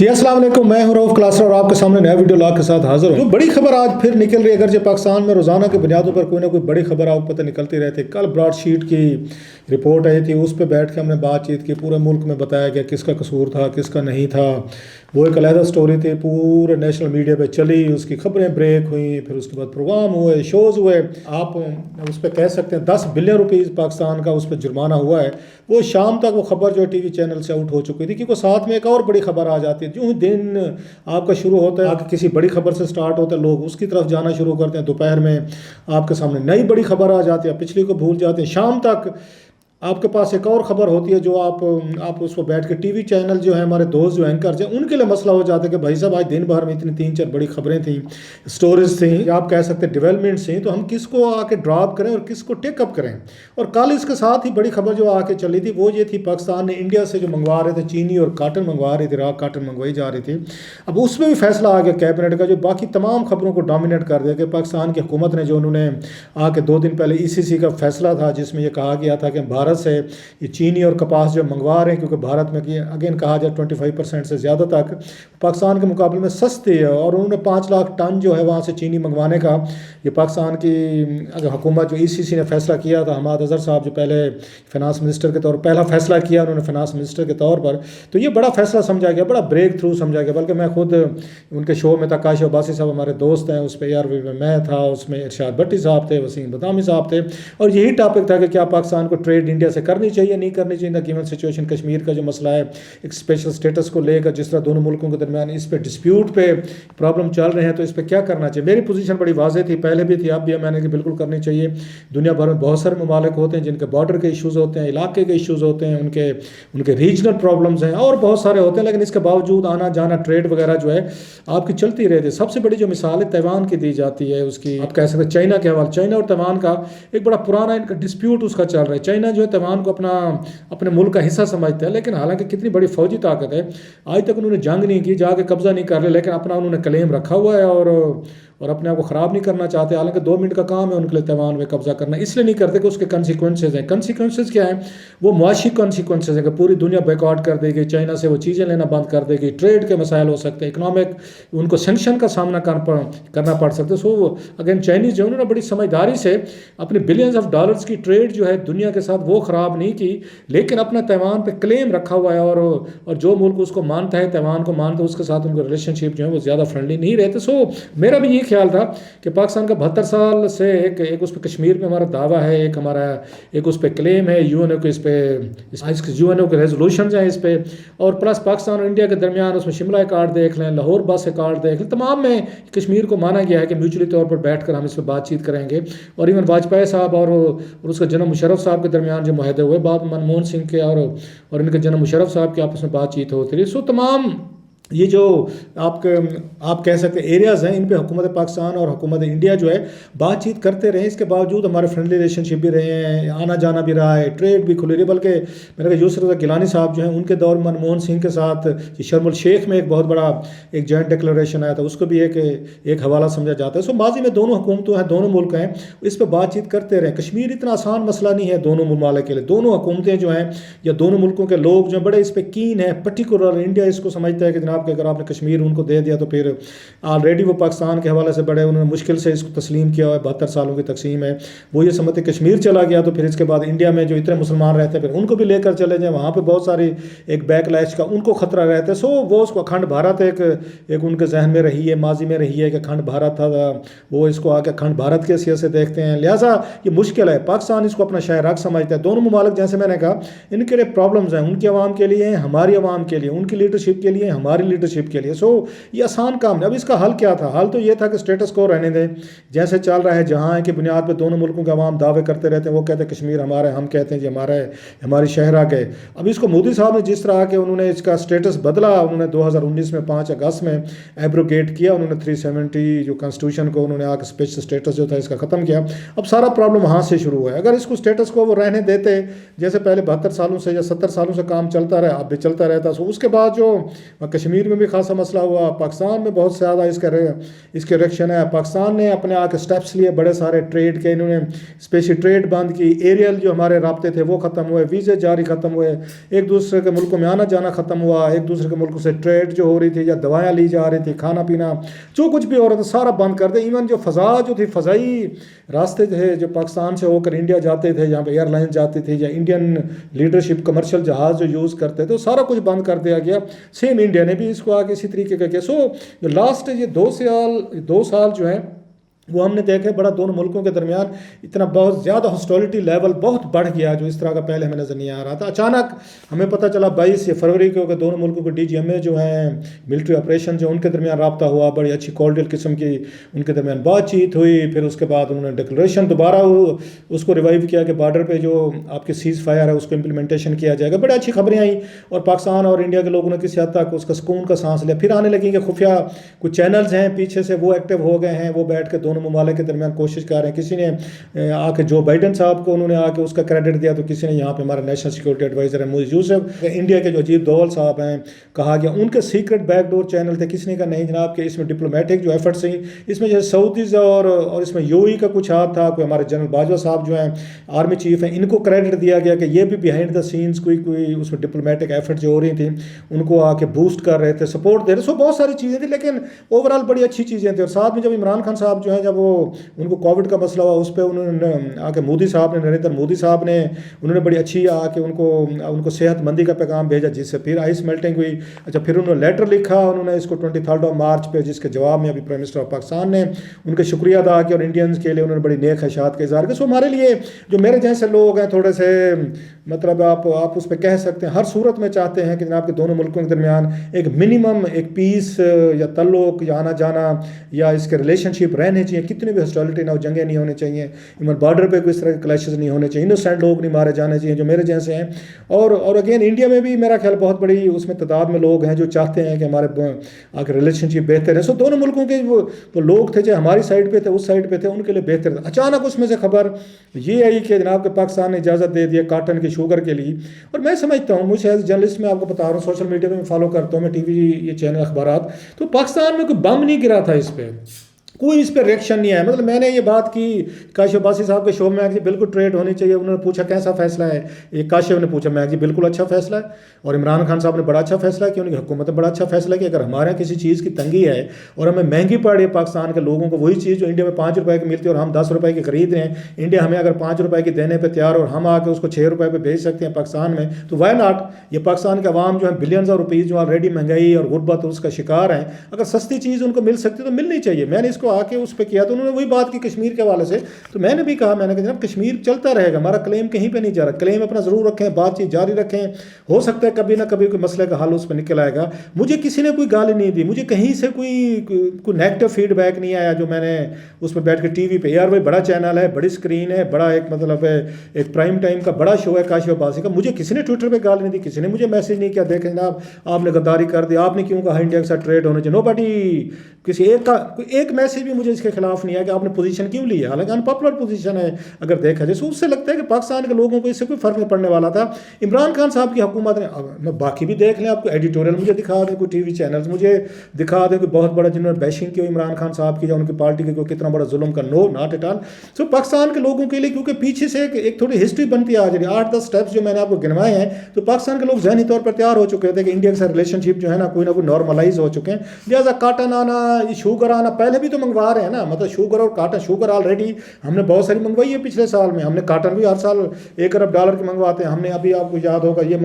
جی السلام علیکم، میں ہوں رؤف کلاسر اور آپ کے سامنے نیا ویڈیو لاگ کے ساتھ حاضر ہوں. جو بڑی خبر آج پھر نکل رہی ہے، اگرچہ پاکستان میں روزانہ کی بنیادوں پر کوئی نہ کوئی بڑی خبر آپ کو پتہ نکلتی رہتی ہے. کل براڈ شیٹ کی رپورٹ آئی تھی، اس پہ بیٹھ کے ہم نے بات چیت کی. پورے ملک میں بتایا گیا کس کا قصور تھا کس کا نہیں تھا. وہ ایک علیحدہ سٹوری تھی، پورے نیشنل میڈیا پہ چلی، اس کی خبریں بریک ہوئیں، پھر اس کے بعد پروگرام ہوئے، شوز ہوئے. آپ اس پہ کہہ سکتے ہیں 10 بلین روپیز پاکستان کا اس پہ جرمانہ ہوا ہے. وہ شام تک وہ خبر جو ٹی وی چینل سے آؤٹ ہو چکی تھی، کیونکہ ساتھ میں ایک اور بڑی خبر آ جاتی ہے. جو ہی دن آپ کا شروع ہوتا ہے، کسی بڑی خبر سے سٹارٹ ہوتا ہے، لوگ اس کی طرف جانا شروع کرتے ہیں. دوپہر میں آپ کے سامنے نئی بڑی خبر آ جاتی ہے، پچھلی کو بھول جاتے ہیں. شام تک آپ کے پاس ایک اور خبر ہوتی ہے جو آپ اس کو بیٹھ کے ٹی وی چینل جو ہیں، ہمارے دوست جو اینکرز ہیں، ان کے لیے مسئلہ ہو جاتا ہے کہ بھائی صاحب آج دن بھر میں اتنی 3-4 بڑی خبریں تھیں، سٹوریز تھیں، آپ کہہ سکتے ہیں ڈیولپمنٹس تھیں، تو ہم کس کو آ کے ڈراپ کریں اور کس کو ٹیک اپ کریں. اور کل اس کے ساتھ ہی بڑی خبر جو آ کے چلی تھی وہ یہ تھی، پاکستان نے انڈیا سے جو منگوا رہے تھے چینی اور کاٹن منگوا رہی تھی، راک کاٹن منگوائی جا رہی تھی. اب اس میں بھی فیصلہ آ گیا کیبنٹ کا، جو باقی تمام خبروں کو ڈومینیٹ کر دیا کہ پاکستان کی حکومت نے جو انہوں نے آ کے 2 دن پہلے ECC کا فیصلہ تھا جس میں یہ کہا گیا تھا کہ بھارت سے یہ چینی اور کپاس جو منگوا رہے ہیں، کیونکہ بھارت میں اگین کہا جائے 25% سے زیادہ تک پاکستان کے مقابلے میں سستی ہے، اور انہوں نے 5 لاکھ ٹن جو ہے وہاں سے چینی منگوانے کا یہ پاکستان کی حکومت جو ECC نے فیصلہ کیا تھا. حماد اظہر صاحب جو پہلے فائنانس منسٹر کے طور پر پہلا فیصلہ کیا انہوں نے فائنانس منسٹر کے طور پر، تو یہ بڑا فیصلہ سمجھا گیا، بڑا بریک تھرو سمجھا گیا. بلکہ میں خود ان کے شو میں تھا، کاشف عباسی صاحب ہمارے دوست ہیں، اس پہ ARV میں میں تھا، اس میں ارشاد بھٹی صاحب تھے، وسیم بدامی صاحب تھے، اور یہی ٹاپک تھا کہ کیا پاکستان کو ٹریڈ انڈیا سے کرنی چاہیے نہیں کرنی چاہیے. گیون سچویشن کشمیر کا جو مسئلہ ہے ایک اسپیشل سٹیٹس کو لے کر، جس طرح دونوں ملکوں کے درمیان اس پہ ڈسپیوٹ پہ پرابلم چل رہے ہیں، تو اس پہ کیا کرنا چاہیے. میری پوزیشن بڑی واضح تھی، پہلے بھی تھی اب بھی ہے، میں نے کہ بالکل کرنی چاہیے. دنیا بھر میں بہت سارے ممالک ہوتے ہیں جن کے بارڈر کے ایشوز ہوتے ہیں، علاقے کے ایشوز ہوتے ہیں، ان کے ریجنل پرابلمز ہیں اور بہت سارے ہوتے ہیں، لیکن اس کے باوجود آنا جانا ٹریڈ وغیرہ جو ہے آپ کی چلتی رہتی ہے. سب سے بڑی جو مثال ہے تیوان کی دی جاتی ہے، اس کی آپ کہہ سکتے ہیں چائنا کے حوالے. چائنا اور تیوان کا ایک بڑا پرانا ان کا ڈسپیوٹ اس کا چل رہا ہے. چائنا جو ہے تیوان کو اپنے ملک کا حصہ سمجھتا ہے، لیکن حالانکہ کتنی بڑی فوجی طاقت ہے، آج تک انہوں نے جنگ نہیں کی، جا کے قبضہ نہیں کر لیا، لیکن اپنا انہوں نے کلیم رکھا ہوا ہے اور اپنے آپ کو خراب نہیں کرنا چاہتے. حالانکہ 2 منٹ کا کام ہے ان کے لیے تیوان میں قبضہ کرنا. اس لیے نہیں کرتے کہ اس کے کنسیکوینسز ہیں. کنسیکوینسز کیا ہیں؟ وہ معاشی کنسیکوینسز ہیں کہ پوری دنیا بیکاٹ کر دے گی، چائنا سے وہ چیزیں لینا بند کر دے گی، ٹریڈ کے مسائل ہو سکتے ہیں، اکنامک ان کو سینکشن کا سامنا کرنا پڑ سکتا ہے. سو اگین چائنیز جو انہوں نے بڑی سمجھداری سے اپنے بلینز آف ڈالرز کی ٹریڈ جو ہے دنیا کے ساتھ وہ خراب نہیں کی، لیکن اپنا تیوان پہ کلیم رکھا ہوا ہے، اور جو ملک اس کو مانتا ہے، تیوان کو مانتا ہے، اس کے ساتھ ان کا ریلیشن شپ جو ہے وہ زیادہ فرینڈلی نہیں رہتے. سو میرا بھی یہ خیال تھا کہ پاکستان کا 72 سال سے ایک اس پہ کشمیر میں ہمارا دعویٰ ہے، ایک اس پہ کلیم ہے، UN کو اس پہ UN کے ریزولوشنز ہیں اس پہ، اور پلس پاکستان اور انڈیا کے درمیان اس میں شملہ اکارڈ دیکھ لیں، لاہور بس اکارڈ دیکھ لیں، تمام میں کشمیر کو مانا گیا ہے کہ میوچولی طور پر بیٹھ کر ہم اس پہ بات چیت کریں گے. اور ایون واجپئی صاحب اور اس کا جنرل مشرف صاحب کے درمیان جو معاہدے ہوئے، بعد منموہن سنگھ کے اور ان کے جنرل مشرف صاحب کے آپس میں بات چیت ہوتی رہی. سو تمام یہ جو آپ کہہ سکتے ہیں ایریاز ہیں، ان پہ حکومت پاکستان اور حکومت انڈیا جو ہے بات چیت کرتے رہے. اس کے باوجود ہمارے فرینڈلی ریلیشن شپ بھی رہے ہیں، آنا جانا بھی رہا ہے، ٹریڈ بھی کھلی رہی. بلکہ میرے کہ یسر رضا گیلانی صاحب جو ہیں ان کے دور میں منموہن سنگھ کے ساتھ شرم الشیخ میں ایک بہت بڑا ایک جوائنٹ ڈکلیریشن آیا تھا، اس کو بھی ایک حوالہ سمجھا جاتا ہے. سو ماضی میں دونوں حکومتوں ہیں، دونوں ملک ہیں، اس پہ بات چیت کرتے رہے. کشمیر اتنا آسان مسئلہ نہیں ہے دونوں ممالک کے لیے. دونوں حکومتیں جو ہیں یا دونوں ملکوں کے لوگ جو ہیں بڑے اس پہ کین ہیں. پرٹیکولر انڈیا اس کو سمجھتا ہے کہ جناب کہ اگر آپ نے کشمیر ان کو دے دیا تو پھر آلریڈی وہ پاکستان کے حوالے سے بڑے انہوں نے مشکل سے اس کو تسلیم کیا ہوا ہے. 72 سالوں کی تقسیم ہے. وہ یہ سمجھتے کشمیر چلا گیا تو پھر اس کے بعد انڈیا میں جو اتنے مسلمان رہتے ہیں پھر ان کو بھی لے کر چلے جائیں، وہاں پہ بہت ساری ایک بیک لیش کا ان کو خطرہ رہتا ہے. سو وہ اس کو اکھنڈ بھارت ایک ان کے ذہن میں رہی ہے، ماضی میں رہی ہے کہ اکھنڈ بھارت تھا، وہ اس کو آ کے اکھنڈ بھارت کی حیثیت سے دیکھتے ہیں. لہٰذا یہ مشکل ہے. پاکستان اس کو اپنا شاہ راگ سمجھتا ہے. دونوں ممالک جیسے میں نے کہا ان کے لیے پرابلمز ہیں، ان کی عوام کے لیے، ہماری عوام کے لیے، ان کی لیڈرشپ کے لیے، ہماری لیڈرشپ کے لیے. سو یہ آسان کام نہیں. اب اس کا حل کیا تھا؟ حل تو یہ تھا کہ اسٹیٹس کو رہنے دیں جیسے چل رہا ہے، جہاں ہے کہ بنیاد پہ دونوں ملکوں کے عوام دعوے کرتے رہتے ہیں. وہ کہتے ہیں کشمیر ہمارا ہے، ہم کہتے ہیں جی ہمارا ہے، ہماری شہراگ ہے. اب اس کو مودی صاحب نے جس طرح کہ انہوں نے اس کا اسٹیٹس بدلا، انہوں نے 2019 میں 5 اگست میں ایبروگیٹ کیا، انہوں نے 370 جو کانسٹیٹیوشن کو انہوں نے آ کے اسپیشل اسٹیٹس جو تھا اس کا ختم کیا. اب سارا پرابلم وہاں سے شروع ہوا ہے. اگر اس کو اسٹیٹس کو وہ رہنے دیتے جیسے پہلے 72 سالوں سے یا 70 سالوں سے کام چلتا رہا، اب بھی چلتا رہتا. سو اس کے بعد جو کشمیر کشمیر میں بھی خاصا مسئلہ ہوا، پاکستان میں بہت زیادہ اس کے ریئیکشن ہے. پاکستان نے اپنے آ کے اسٹیپس لیے بڑے سارے ٹریڈ کے، انہوں نے اسپیشلی ٹریڈ بند کی، ایریل جو ہمارے رابطے تھے وہ ختم ہوئے، ویزے جاری ختم ہوئے، ایک دوسرے کے ملکوں میں آنا جانا ختم ہوا، ایک دوسرے کے ملکوں سے ٹریڈ جو ہو رہی تھی یا دوائیاں لی جا رہی تھی، کھانا پینا جو کچھ بھی ہو رہا تھا سارا بند کر دے. ایون جو جو تھی فضائی راستے تھے جو پاکستان سے ہو کر انڈیا جاتے تھے، جہاں پہ ایئر لائن جاتی تھی یا انڈین لیڈرشپ کمرشل جہاز جو یوز کرتے تھے، سارا کچھ بند کر دیا گیا. سیم انڈیا نے بھی اس کو آگے اسی طریقے کا کیا. سو جو لاسٹ یہ 2 سال جو ہیں وہ ہم نے دیکھے بڑا دونوں ملکوں کے درمیان اتنا بہت زیادہ ہاسٹیلٹی لیول بہت بڑھ گیا جو اس طرح کا پہلے ہمیں نظر نہیں آ رہا تھا. اچانک ہمیں پتہ چلا 22 فروری کو کہ دونوں ملکوں کے DGMA جو ہیں ملٹری آپریشن جو ان کے درمیان رابطہ ہوا، بڑی اچھی کارڈیل قسم کی ان کے درمیان بات چیت ہوئی. پھر اس کے بعد انہوں نے ڈکلریشن دوبارہ اس کو ریوائیو کیا کہ بارڈر پہ جو آپ کے سیز فائر ہے اس کو امپلیمنٹیشن کیا جائے گا. بڑی اچھی خبریں آئیں اور پاکستان اور انڈیا کے لوگوں نے کسی حد تک اس کا سکون کا سانس لیا. پھر آنے لگیں کہ خفیہ کچھ چینلز ہیں پیچھے سے وہ ایکٹیو ہو گئے ہیں، وہ بیٹھ کے دونوں ممالک کے درمیان کوشش کر رہے ہیں. کسی نے آ کے جو بائیڈن صاحب کو انہوں نے آ کے اس کا کریڈٹ دیا، تو کسی نے یہاں پہ ہمارے نیشنل سیکورٹی ایڈوائزر ہیں موز یوسف، انڈیا کے جو اجیت دوول صاحب ہیں، کہا گیا ان کے سیکرٹ بیک ڈور چینل تھے. کسی نے کہا نہیں جناب کہ اس میں ڈپلومیٹک جو ایفرٹس ہیں اس میں جیسے سعودیز اور اس میں UAE کا کچھ ہاتھ تھا. کوئی ہمارے جنرل باجوہ صاحب جو ہیں آرمی چیف ہیں، ان کو کریڈٹ دیا گیا کہ یہ بھی بیہائنڈ دا سینس کوئی اس میں ڈپلومیٹک ایفرٹ جو ہو رہی تھیں ان کو آ کے بوسٹ کر رہے تھے، سپورٹ دے رہے. سو بہت ساری چیزیں تھیں لیکن اوور آل بڑی اچھی چیزیں تھیں. اور ساتھ میں جب عمران خان صاحب جو ہیں جب وہ ان کو کووڈ کا مسئلہ ہوا اس پہ انہوں نے آ کے مودی صاحب نے نریندر مودی صاحب نے انہوں نے بڑی اچھی آ کے ان کو صحت مندی کا پیغام بھیجا، جس سے پھر آئس میلٹنگ ہوئی. اچھا پھر انہوں نے لیٹر لکھا انہوں نے اس کو 23 مارچ پہ، جس کے جواب میں ابھی پرائم منسٹر آف پاکستان نے ان کے شکریہ ادا کیا اور انڈینز کے لیے انہوں نے بڑی نیک خواہشات کا اظہار کیا. سو ہمارے لیے جو میرے جیسے لوگ ہیں تھوڑے سے مطلب آپ اس پہ کہہ سکتے ہیں ہر صورت میں چاہتے ہیں کہ جناب کے دونوں ملکوں کے درمیان ایک منیمم ایک پیس یا تعلق یا آنا جانا یا اس کے ریلیشن شپ رہنے چاہیے. کتنی بھی ہاسٹیلٹی نہ ہو، جنگیں نہیں ہونی چاہیے، ایون بارڈر پہ کوئی اس طرح کے کلیشز نہیں ہونے چاہیے، انوسینٹ لوگ نہیں مارے جانے چاہیے جو میرے جیسے ہیں. اور اگین انڈیا میں بھی میرا خیال بہت بڑی اس میں تعداد میں لوگ ہیں جو چاہتے ہیں کہ ہمارے آگے ریلیشن شپ بہتر ہے. سو دونوں ملکوں کے وہ لوگ تھے جو ہماری سائڈ پہ تھے اس سائڈ پہ تھے ان کے لیے بہتر تھا. اچانک اس میں سے خبر یہ آئی کہ جناب کہ پاکستان نے اجازت دے دی کاٹن کی شوگر کے لیے. اور میں سمجھتا ہوں مجھے ایز جرنلسٹ میں آپ کو بتا رہا ہوں، سوشل میڈیا پہ میں فالو کرتا ہوں، میں ٹی وی یہ چینل اخبارات، تو پاکستان میں کوئی بم نہیں گرا تھا، اس پہ کوئی اس پہ ریئیکشن نہیں آیا. مطلب میں نے یہ بات کی کاشف عباسی صاحب کے شو میں کہ بالکل ٹریڈ ہونی چاہیے. انہوں نے پوچھا کیسا فیصلہ ہے، یہ کاشف نے پوچھا، میں بالکل اچھا فیصلہ ہے. اور عمران خان صاحب نے بڑا اچھا فیصلہ کیا، ان کی حکومت نے بڑا اچھا فیصلہ کیا. اگر ہمارے کسی چیز کی تنگی ہے اور ہمیں مہنگی پڑ رہی ہے پاکستان کے لوگوں کو، وہی چیز جو انڈیا میں 5 روپے کی ملتی ہے اور ہم 10 روپے کی خرید رہے ہیں، انڈیا ہمیں اگر 5 روپے کی دینے پہ تیار اور ہم آ کے اس کو 6 روپے پہ بھیج سکتے ہیں پاکستان میں، تو وائی ناٹ. یہ پاکستان کے عوام جو ہیں بلینز آف روپیز جو آلریڈی مہنگائی اور غربت اس کا شکار ہیں، اگر سستی چیز ان کو مل سکتی تو ملنی چاہیے. میں نے اس کو آ کے اس پہ کیا تو انہوں نے وہی بات کی کشمیر کے حوالے سے. تو میں نے بھی کہا، میں نے کہا جناب کشمیر چلتا رہے گا، ہمارا کلیم کہیں پہ نہیں جا رہا، کلیم اپنا ضرور رکھیں، بات چیت جاری رکھیں، ہو سکتا ہے کبھی نہ کبھی کوئی مسئلے کا حل اس پہ نکل آئے گا. مجھے کسی نے کوئی گالی نہیں دی، مجھے کہیں سے کوئی نیگیٹو فیڈ بیک نہیں آیا جو میں نے اس پہ بیٹھ کے ٹی وی پہ، یار بھائی بڑا چینل ہے، بڑی اسکرین ہے، بڑا ایک مطلب ہے ایک پرائم ٹائم کا بڑا شو ہے کاشف عباسی کا، مجھے کسی نے ٹویٹر پہ گالی نہیں دی، کسی نے مجھے میسج نہیں کیا دیکھیں جناب آپ نے غداری کر دی، آپ نے کیوں کہا انڈیا کے ساتھ ٹریڈ ہونا چاہیے. نو بڈی کسی ایک میسج بھی مجھے اس کے خلاف نہیں ہے کہ آپ نے پوزیشن کیوں لی ہے، حالانکہ ان پاپولر پوزیشن ہے اگر دیکھا جائے. اس سے لگتا ہے کہ پاکستان کے لوگوں کو اس سے کوئی فرق نہیں پڑنے والا تھا. عمران خان صاحب کی حکومت نے باقی بھی دیکھ لیں، آپ کو ایڈیٹوریل مجھے دکھا دیں، کوئی ٹی وی چینلز مجھے دکھا دیں کوئی بہت بڑا جنہوں نے بیشنگ کی عمران خان صاحب کی یا ان کی پارٹی کے کوئی کتنا بڑا ظلم کا، نو ناٹ ایٹ آل. سو پاکستان کے لوگوں کے لیے کیونکہ پیچھے سے ایک تھوڑی ہسٹری بنتی آ رہی ہے، 8-10 اسٹیپس جو میں نے آپ کو گنوائے ہیں، تو پاکستان کے لوگ ذہنی طور پر تیار ہو چکے تھے کہ انڈیا کے ساتھ ریلیشن شپ جو ہے نا کوئی نارملائز ہو چکے ہیں. لہٰذا کاٹن آنا، شوگر آنا پہلے بھی تو منگوا رہے ہیں نا، مطلب شوگر اور کاٹن، شوگر آلریڈی ہم نے بہت ساری منگوائی ہے پچھلے سال میں، ہم نے کاٹن بھی ہر سال $1 ارب کی منگواتے ہیں. ہم نے ابھی آپ کو یاد ہوگا یہ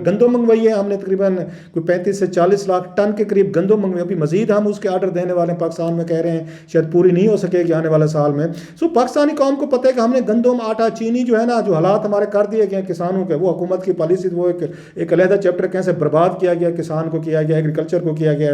گندم منگوائی ہے ہم نے تقریباً کوئی 35 سے 40 لاکھ ٹن کے قریب گندم منگوائی. ابھی مزید ہم اس کے آرڈر دینے والے ہیں، پاکستان میں کہہ رہے ہیں شاید پوری نہیں ہو سکے گی آنے والے سال میں. سو پاکستانی قوم کو پتہ ہے کہ ہم نے گندم، آٹا، چینی جو ہے نا جو حالات ہمارے کر دیے گئے کسانوں کے، وہ حکومت کی پالیسی، وہ ایک علیحدہ چیپٹر کیسے برباد کیا گیا کسان کو، کیا گیا ایگریکلچر کو، کیا گیا